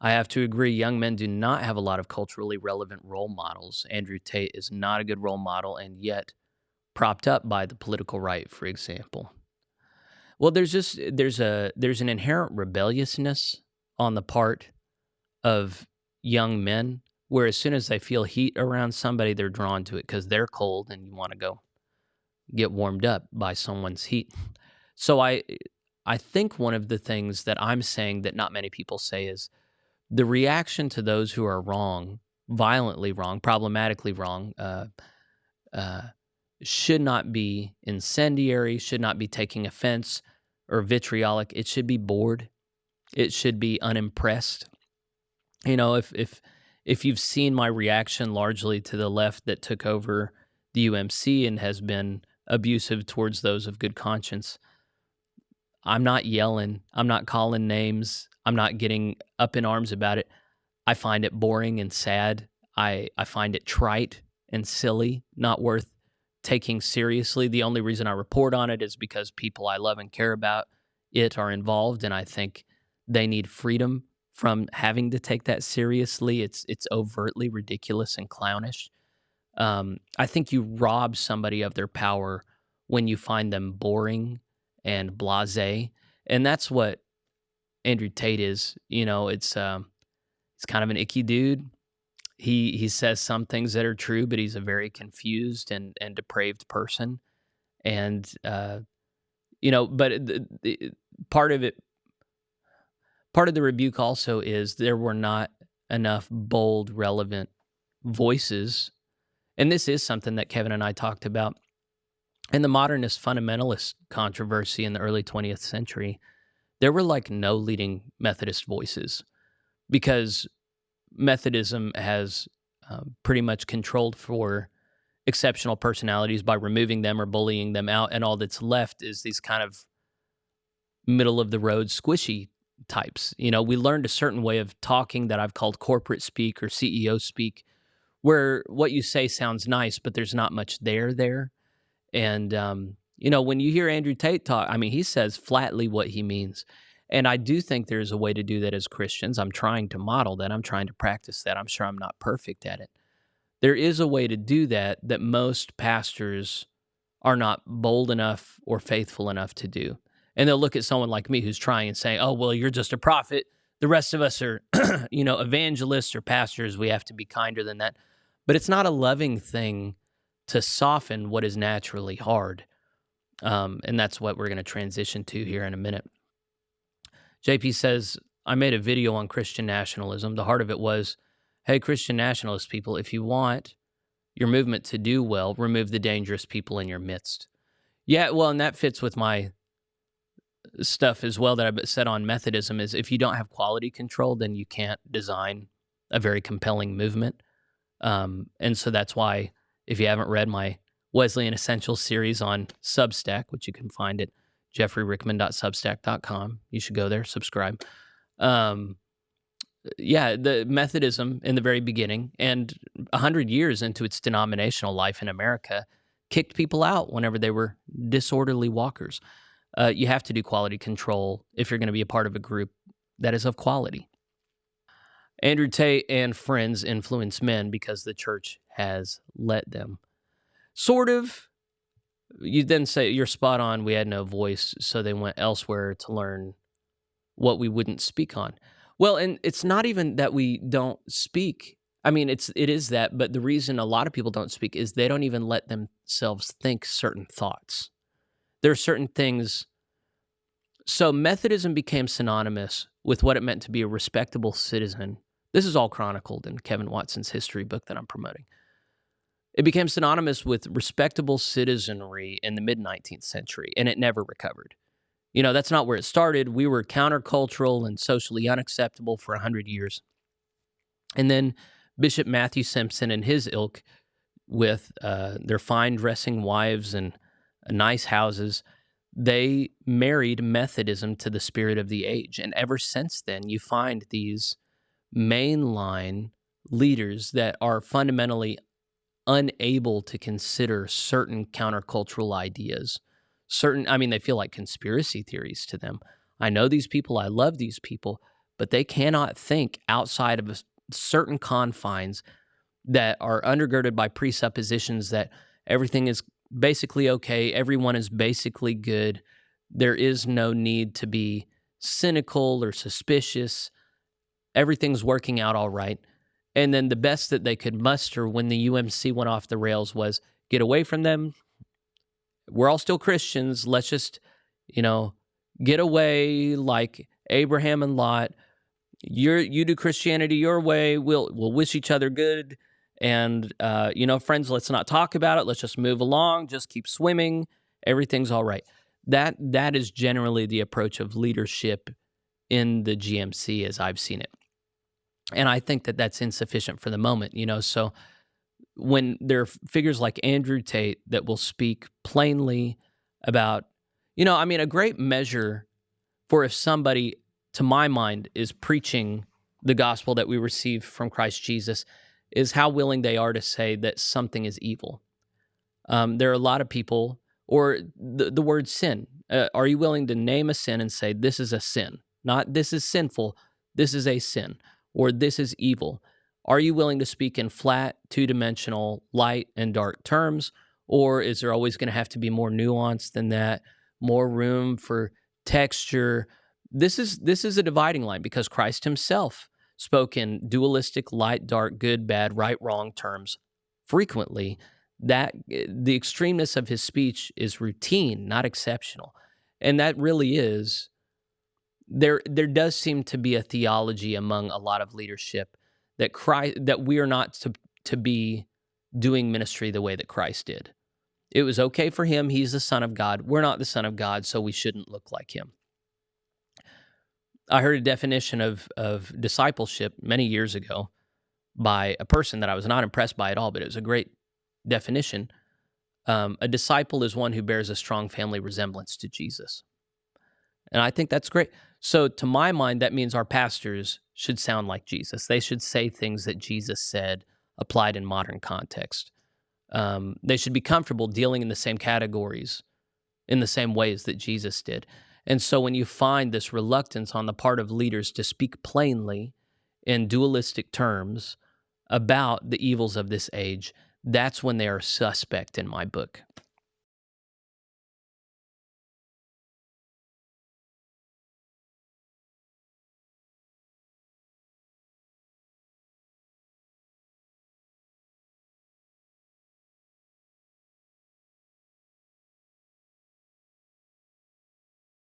I have to agree, young men do not have a lot of culturally relevant role models. Andrew Tate is not a good role model, and yet propped up by the political right, for example. Well, there's an inherent rebelliousness on the part of young men, where as soon as they feel heat around somebody, they're drawn to it because they're cold and you want to go get warmed up by someone's heat. So I think one of the things that I'm saying that not many people say is the reaction to those who are wrong, violently wrong, problematically wrong, uh, should not be incendiary, should not be taking offense or vitriolic. It should be bored. It should be unimpressed. You know, if you've seen my reaction largely to the left that took over the UMC and has been abusive towards those of good conscience, I'm not yelling. I'm not calling names. I'm not getting up in arms about it. I find it boring and sad. I find it trite and silly, not worth taking seriously. The only reason I report on it is because people I love and care about it are involved, and I think they need freedom from having to take that seriously. It's overtly ridiculous and clownish. I think you rob somebody of their power when you find them boring and blasé, and that's what Andrew Tate is. You know, it's kind of an icky dude. He says some things that are true, but he's a very confused and depraved person. And you know, but part of it, part of the rebuke also is there were not enough bold, relevant voices, and this is something that Kevin and I talked about in the modernist fundamentalist controversy in the early 20th century. There were like no leading Methodist voices because Methodism has pretty much controlled for exceptional personalities by removing them or bullying them out, and all that's left is these kind of middle of the road squishy types. You know, we learned a certain way of talking that I've called corporate speak or CEO speak, where what you say sounds nice, but there's not much there. And you know, when you hear Andrew Tate talk, I mean, he says flatly what he means. And I do think there's a way to do that as Christians. I'm trying to model that. I'm trying to practice that. I'm sure I'm not perfect at it. There is a way to do that that most pastors are not bold enough or faithful enough to do. And they'll look at someone like me who's trying and say, oh, well, you're just a prophet. The rest of us are, you know, evangelists or pastors. We have to be kinder than that. But it's not a loving thing to soften what is naturally hard. And that's what we're going to transition to here in a minute. JP says, I made a video on Christian nationalism. The heart of it was, hey, Christian nationalist people, if you want your movement to do well, remove the dangerous people in your midst. Yeah, well, and that fits with my stuff as well that I've said on Methodism is if you don't have quality control, then you can't design a very compelling movement. And so that's why if you haven't read my Wesleyan Essentials series on Substack, which you can find at jeffreyrickman.substack.com. You should go there, subscribe. Yeah, the Methodism in the very beginning and 100 years into its denominational life in America kicked people out whenever they were disorderly walkers. You have to do quality control if you're going to be a part of a group that is of quality. Andrew Tate and friends influence men because the church has let them. Sort of. You then say, you're spot on, we had no voice, so they went elsewhere to learn what we wouldn't speak on. Well, and it's not even that we don't speak. I mean, it is that, but the reason a lot of people don't speak is they don't even let themselves think certain thoughts. There are certain things. So Methodism became synonymous with what it meant to be a respectable citizen. This is all chronicled in Kevin Watson's history book that I'm promoting. It became synonymous with respectable citizenry in the mid-19th century, and it never recovered. You know, that's not where it started. We were countercultural and socially unacceptable for 100 years. And then Bishop Matthew Simpson and his ilk, with their fine dressing wives and nice houses, they married Methodism to the spirit of the age. And ever since then, you find these mainline leaders that are fundamentally unable to consider certain countercultural ideas. They feel like conspiracy theories to them. I know these people, I love these people, but they cannot think outside of certain confines that are undergirded by presuppositions that everything is basically okay, everyone is basically good. There is no need to be cynical or suspicious. Everything's working out all right. And then the best that they could muster when the UMC went off the rails was get away from them. We're all still Christians. Let's just, you know, get away like Abraham and Lot. You do Christianity your way. We'll wish each other good. And friends, let's not talk about it. Let's just move along. Just keep swimming. Everything's all right. That is generally the approach of leadership in the GMC as I've seen it. And I think that that's insufficient for the moment, So when there are figures like Andrew Tate that will speak plainly about, a great measure for if somebody, to my mind, is preaching the gospel that we receive from Christ Jesus is how willing they are to say that something is evil. There are a lot of people, or the word sin. Are you willing to name a sin and say, this is a sin? Not this is sinful, this is a sin, or this is evil. Are you willing to speak in flat, two-dimensional, light and dark terms, or is there always going to have to be more nuance than that, more room for texture? This is a dividing line because Christ himself spoke in dualistic, light, dark, good, bad, right, wrong terms frequently. That the extremeness of his speech is routine, not exceptional. And that really is, there does seem to be a theology among a lot of leadership that we are not to be doing ministry the way that Christ did. It was okay for him. He's the Son of God. We're not the Son of God, so we shouldn't look like him. I heard a definition of discipleship many years ago by a person that I was not impressed by at all, but it was a great definition. A disciple is one who bears a strong family resemblance to Jesus. And I think that's great. So to my mind, that means our pastors should sound like Jesus. They should say things that Jesus said applied in modern context. They should be comfortable dealing in the same categories, in the same ways that Jesus did. And so when you find this reluctance on the part of leaders to speak plainly in dualistic terms about the evils of this age, that's when they are suspect in my book.